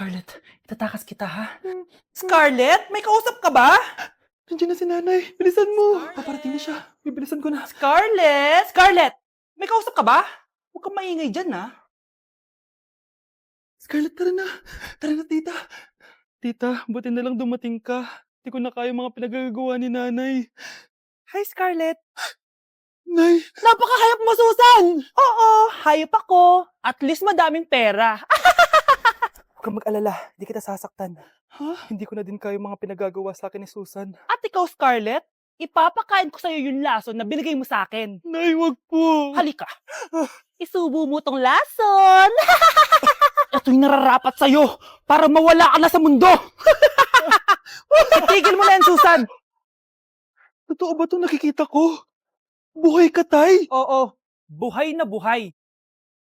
Scarlett, itatakas kita ha? Scarlett, may kausap ka ba? Nandiyan na si nanay. Bilisan mo. Paparating na siya. Bibilisan ko na. Scarlett! Scarlett! May kausap ka ba? Huwag kang maingay dyan ha. Scarlett, tara na. Tara na, tita. Tita, buti na lang dumating ka. Hindi ko na kaya mga pinagagawa ni nanay. Hi Scarlett! Nay, Napakahayap mo, Susan! Oo, hayop ako. At least madaming pera. huwag kang mag-alala. Hindi kita sasaktan. Hindi ko na din kaya mga pinagagawa sa akin ni Susan. At ikaw, Scarlett, ipapakain ko sa'yo yung lason na binigay mo sa akin. Nay, wag po. Halika. Isubo mo tong lason. Ito'y nararapat sa'yo para mawala ka na sa mundo. Itigil mo na yan, Susan. Totoo ba itong nakikita ko? Buhay ka, tay? Oo, buhay na buhay.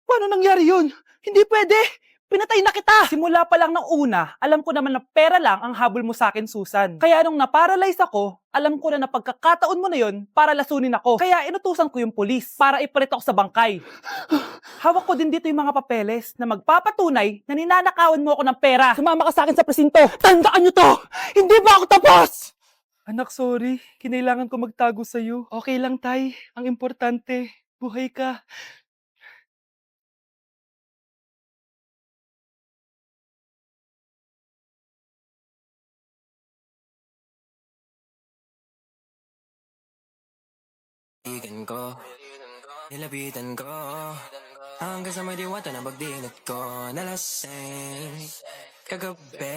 Paano nangyari yun? Hindi pwede. Pinatay na kita. Simula pa lang ng una, alam ko naman na pera lang ang habol mo sa akin, Susan. Kaya nung naparalyze ako, alam ko na pagkakataon mo na yon para lasunin ako. Kaya inutusan ko yung polis para ipalit ako sa bangkay. Hawak ko din dito yung mga papeles na magpapatunay na ninanakawan mo ako ng pera. Sumama ka sa akin sa presinto. Tandaan nyo to! Hindi ba ako tapos? Anak, sorry. Kinailangan ko magtago sa'yo. Okay lang, tay. Ang importante, buhay ka. Igan ko, nilapitan ko hanggang sa may diwata na pagdilat ko. Nalasing kagabi,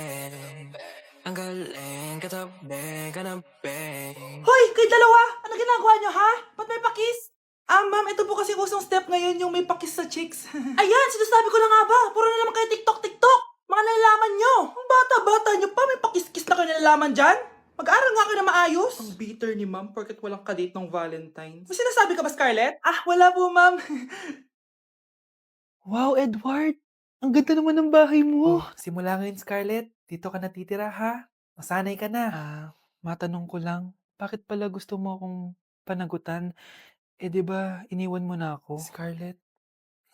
ang galing katabi, kanabi. Hoy, kayo dalawa! Ano ginagawa nyo, ha? Ba't may pakis? Ma'am, ito po kasi usong step ngayon yung may pakis sa chicks. Ayan, sinasabi ko na nga ba? Puro na naman kayo TikTok! Mga nalalaman nyo! Ang bata-bata nyo pa, may pakis-kis na kayo nalalaman dyan? Mag-aaral nga kayo na maayos. Ang bitter ni ma'am porket walang kadate ng Valentine's. May sinasabi ka ba, Scarlett? Wala po, ma'am. Wow, Edward! Ang ganda naman ng bahay mo. Simula ngayon, Scarlett. Dito ka natitira, ha? Masanay ka na. Matanong ko lang, bakit pala gusto mo akong panagutan? Di ba iniwan mo na ako? Scarlett,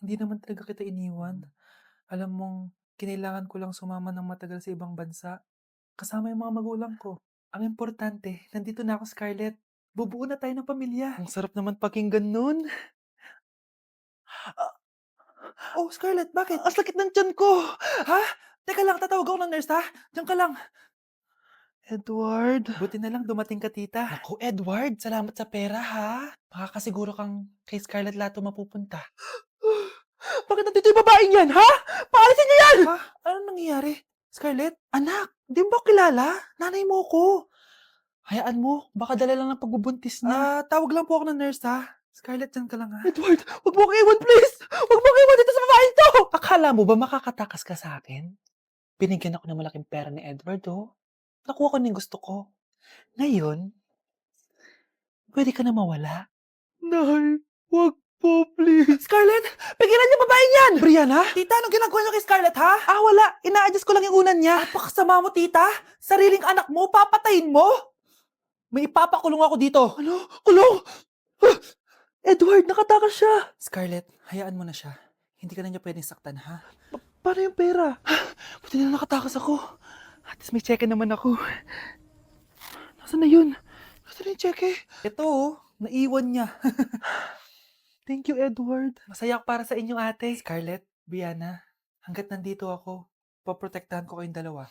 hindi naman talaga kita iniwan. Alam mong, kinailangan ko lang sumama ng matagal sa ibang bansa. Kasama yung mga magulang ko. Ang importante, nandito na ako, Scarlett. Bubuo na tayo ng pamilya. Ang sarap naman pakinggan nun. Oh, Scarlett, bakit? Ang sakit ng tiyan ko! Ha? Teka lang, tatawag ako ng nurse, ha? Diyan ka lang. Edward? Buti na lang dumating ka, tita. Naku, Edward, salamat sa pera, ha? Makakasiguro kang kay Scarlett Lato mapupunta. Bakit nandito yung babaeng yan, ha? Paalisin niyo yan! Ha? Ano nangyayari? Scarlett? Anak, di mo ba kilala? Nanay mo ko. Hayaan mo, baka dala lang ng pagbubuntis niya. Tawag lang po ako ng nurse, ha? Scarlett, dyan ka lang, ha? Edward, wag mo akong iwan, please! Wag mo akong iwan dito sa babaeng to! Akala mo ba makakatakas ka sa akin? Binigyan ako ng malaking pera ni Edward, oh. Nakuha ko na yung gusto ko. Ngayon, pwede ka na mawala. Nay, wag po, please. Scarlett, pigilan niyo babae niyan! Brianna? Tita, anong ginagawa niyo kay Scarlett, ha? Wala. Ina-adjust ko lang yung unan niya. Napakasama mo, tita. Sariling anak mo, papatayin mo? May ipapakulong ako dito. Ano? Kulong! Edward, nakatakas siya! Scarlett, hayaan mo na siya. Hindi ka na niya pwedeng saktan, ha? Paano yung pera? Buti na nakatakas ako. At least may cheque naman ako. Nasaan na yun? Nasaan na yung cheque? Ito, oh. Naiwan niya. Thank you, Edward. Masaya ako para sa inyo, ate. Scarlett, Brianna, hanggat nandito ako, poprotektahan ko kayong dalawa.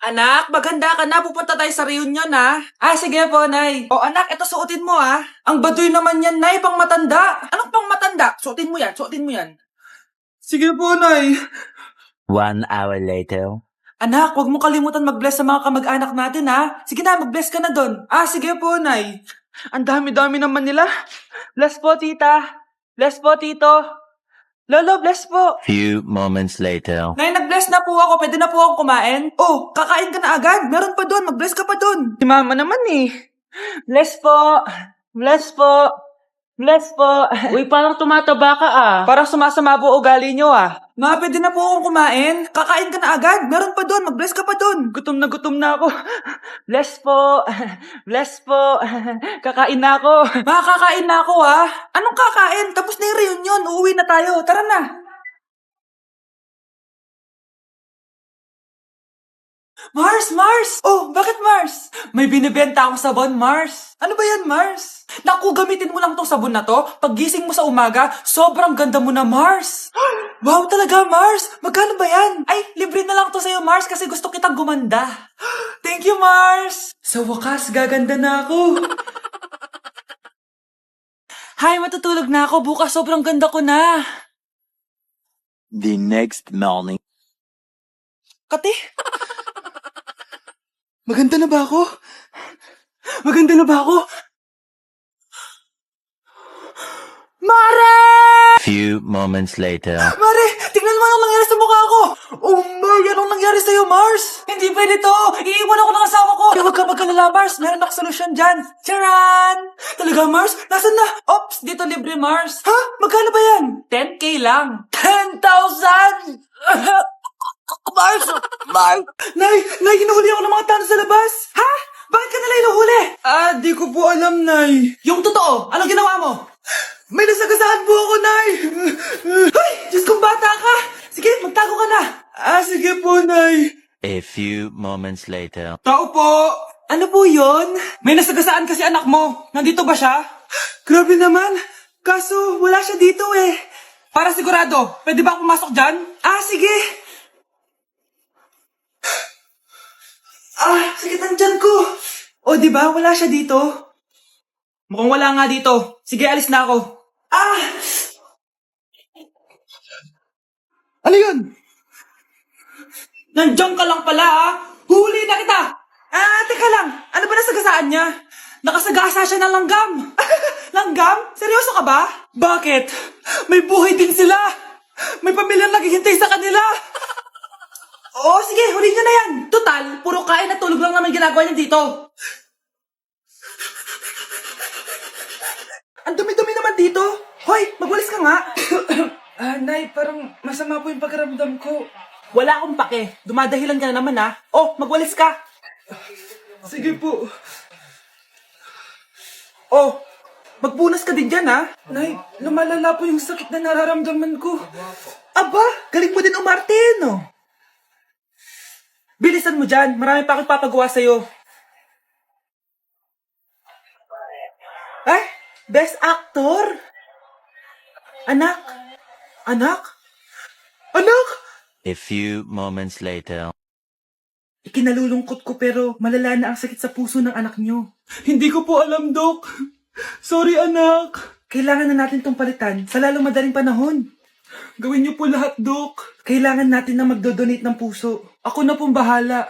Anak, maganda ka na. Pupunta tayo sa reunion, ha? Sige po, Nay. O anak, ito suotin mo, ha? Ang baduy naman yan, Nay, pang matanda. Anong pang matanda? Suotin mo yan, suotin mo yan. Sige po, Nay. 1 hour later. Anak, huwag mo kalimutan mag-bless sa mga kamag-anak natin, ha? Sige na, mag-bless ka na doon. Sige po, Nay. Ang dami-dami naman nila. Bless po, tita. Bless po, tito. Lolo, bless po. Few moments later. Nay, nag-bless na po ako. Pwede na po akong kumain. Oh, kakain ka na agad. Meron pa doon. Mag-bless ka pa doon. Si Mama naman eh. Bless po. Bless po. Bless po. Uy, parang tumataba ka Parang sumasama po ugali nyo, Ma, pwede na po akong kumain. Kakain ka na agad. Meron pa doon. Mag-bless ka pa doon. Gutom na ako. Bless po. Bless po. Kakain na ako. Ma, kakain na ako, Anong kakain? Tapos na yung reunion. Uuwi na tayo. Tara na. Mars! Oh, bakit Mars? May binibenta akong sabon, Mars. Ano ba yan, Mars? Naku, gamitin mo lang tong sabon na to. Paggising mo sa umaga, sobrang ganda mo na, Mars. Wow, talaga, Mars. Magkano ba yan? Ay, libre na lang to sa'yo, Mars, kasi gusto kitang gumanda. Thank you, Mars. Sa wakas, gaganda na ako. Hay, matutulog na ako. Bukas, sobrang ganda ko na. The next morning. Kati? Maganda na ba ako? Maganda na ba ako? Mare! Few moments later. Mare, tingnan mo anong nangyari sa mukha ko. Oh my, anong nangyari sa'yo, Mars? Hindi pwede to. Iiwan ako ng asawa ko. Huwag ka magkalala, Mars. Meron akong solusyon dyan. Charan! Talaga, Mars? Nasaan na? Ops, dito libre, Mars. Ha? Magkano ba yan? 10K lang. 10,000! Mars! Nay, hinuhuli ako ng mga tanong sa labas. Ha? Bakit ka nila hinuhuli? Di ko po alam, Nay. Yung totoo, anong ginawa mo? May nasagasaan po ako, Nay. Ay, Diyos kong bata ka. Sige, magtago ka na. Sige po, Nay. A few moments later. Tao po. Ano po yon? May nasagasaan kasi anak mo. Nandito ba siya? Grabe naman. Kaso, wala siya dito eh. Para sigurado, pwede ba ako pumasok dyan? Sige. Sakit ang tiyan ko. O, di ba? Wala siya dito. Mukhang wala nga dito. Sige, alis na ako. Ano yun? Nandiyan ka lang pala, ha? Huli na kita! Teka lang. Ano ba nasagasaan niya? Nakasagasa siya ng langgam. Langgam? Seryoso ka ba? Bakit? May buhay din sila. May pamilyang naghihintay sa kanila. Oo, sige, huli niyo na yan. Total, puro kain at tulog lang naman ginagawa niya dito. Ang dumi-dumi naman dito. Hoy, magwalis ka nga. Nay, parang masama po yung pakiramdam ko. Wala akong pake. Dumadahilan ka na naman, ha? Oh, magwalis ka. Sige po. Oh, magbunas ka din dyan, ha? Nay, lumalala po yung sakit na nararamdaman ko. Aba, galing mo din umarte, no? Bilisan mo dyan. Marami pa akong papagawa sa'yo. Best actor? Anak? Anak? Anak? A few moments later. Ikinalulungkot ko pero malala na ang sakit sa puso ng anak niyo. Hindi ko po alam, Dok. Sorry, anak. Kailangan na natin tong palitan sa lalong madaling panahon. Gawin niyo po lahat, Dok. Kailangan natin na magdodonate ng puso. Ako na pong bahala.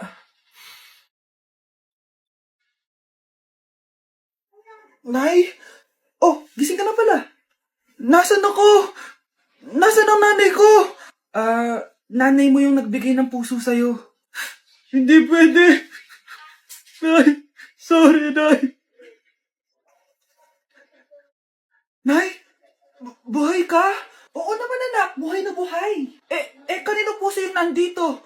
Nay? Oh, gising ka na pala. Nasaan ako? Nasaan ang nanay ko? Nanay mo yung nagbigay ng puso sa'yo. Hindi pwede. Nay, sorry, Nay. Nay? Buhay ka? Oo naman, anak. Buhay na buhay. Kanino puso yung nandito?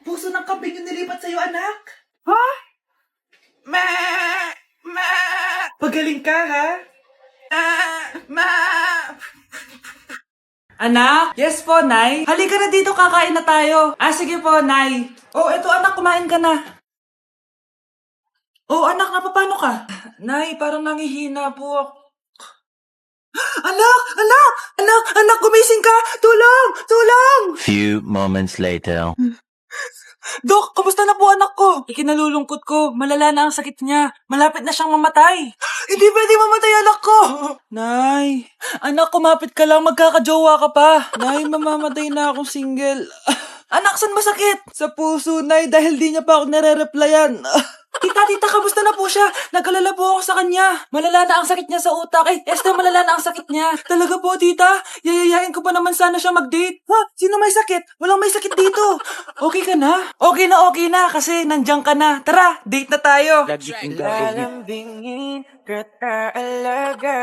Puso ng kambing yung nilipat sa'yo, anak. Ha? Pagaling ka, ha? Anak? Yes po, Nay. Halika na dito, kakain na tayo. Sige po, Nay. Oh, eto anak, kumain ka na. Oh, anak, napapano ka? Nay, parang nangihina po ako. Anak, gumising ka! Tulong! Few moments later. Dok, kumusta na po anak ko? Ikinalulungkot ko. Malala na ang sakit niya. Malapit na siyang mamatay. Hindi pwede mamatay anak ko. Nay, anak, kumapit ka lang. Magkakajowa ka pa. Nay, mamamatay na akong single. Anak, saan masakit? Sa puso, Nay, dahil di niya pa ako nare-replyan. Tita, kamusta na po siya? Nag-alala po ako sa kanya. Malala na ang sakit niya sa utak. Esther, malala na ang sakit niya. Talaga po, tita? Yayayain ko pa naman sana siya mag-date. Ha? Sino may sakit? Walang may sakit dito. Okay ka na? Okay na. Kasi nandiyan ka na. Tara, date na tayo. Lalambingin, kata alaga,